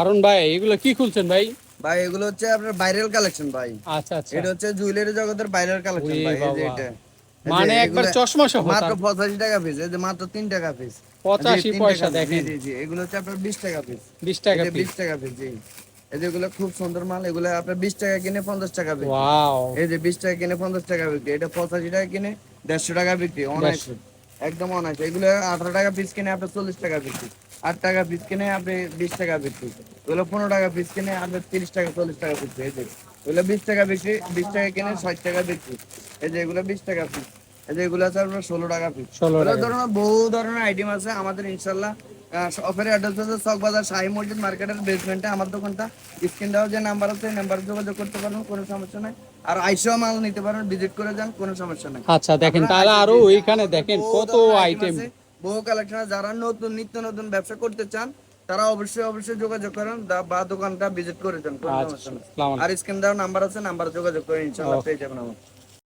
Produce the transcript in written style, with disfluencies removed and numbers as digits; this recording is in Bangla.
হারুন ভাই এগুলো কি খুলছেন ভাই? ভাই এগুলো হচ্ছে আপনার ভাইরাল কালেকশন ভাই। আচ্ছা আচ্ছা। এটা হচ্ছে জুয়েলারি জগতের ভাইরাল কালেকশন ওরে ভাই। এই যে বাবা, এটা, এই যে মানে একবার এগুলা চশমা সহ মাত্র তার 85 টাকা পিস, এই যে মাত্র 3 টাকা পিস। জি 85 3 টাকা পয়সা পিস, জি দেখেন। জি জি। এগুলো হচ্ছে আপনার 20 টাকা পিস। 20 এই টাকা যে পিস। 20 টাকা পিস, জি। এই যে এগুলো খুব সুন্দর মাল, এগুলো আপনার 20 টাকা কিনে 50 টাকা বিক্রি। ওয়াও। এই যে 20 টাকা কিনে 50 টাকা বিক্রি, এটা 85 টাকা কিনে 150 টাকা বিক্রি অনায়াসে, একদম অনায়াসে। এগুলো 18 টাকা পিস কিনে আপনার 40 টাকা বিক্রি, 8 টাকা পিস কিনে আপনি 20 টাকা বিক্রি, এগুলো 15 টাকা পিস কিনে আপনার 30 টাকা 40 টাকা বিক্রি। এই যে এগুলো 20 টাকা বিক্রি, 20 টাকা কিনে 60 টাকা বিক্রি। এই যে এগুলো 20 টাকা পিস। এই যে এগুলো আছে আপনার 16 টাকা পিস। 16 এগুলো টাকা পিস। ধরনের বহু ধরনের আইটেম আছে আমাদের ইনশাল্লাহ। শপের অ্যাড্রেস হচ্ছে চক বাজার শাহী মসজিদ মার্কেটের বেসমেন্টে আমার দোকানটা। স্ক্রিন দেওয়ার যে নাম্বার আছে এই নাম্বারে যোগাযোগ করতে পারবেন, কোনো সমস্যা নাই। আর আইসেও মাল নিতে পারেন, ভিজিট করে যান, কোনো সমস্যা নাই। আচ্ছা দেখেন, আপনারা তাহলে আইসে, আরো জি জি, ওইখানে আমাদের দেখেন বহু কত ধরনের আইটেম আইটেম। আছে, বহু কালেকশন আছে। যারা নতুন নিত্য নতুন ব্যবসা করতে চান তারা অবশ্যই অবশ্যই যোগাযোগ করেন বা দোকানটা ভিজিট করে যান, কোনো আচ্ছা, সমস্যা নেই। আসসালামু আর আলাইকুম। স্ক্রিন দেওয়ার নাম্বার আছে, নাম্বারে যোগাযোগ করে ইনশাল্লাহ পেয়ে যাবেন আমার।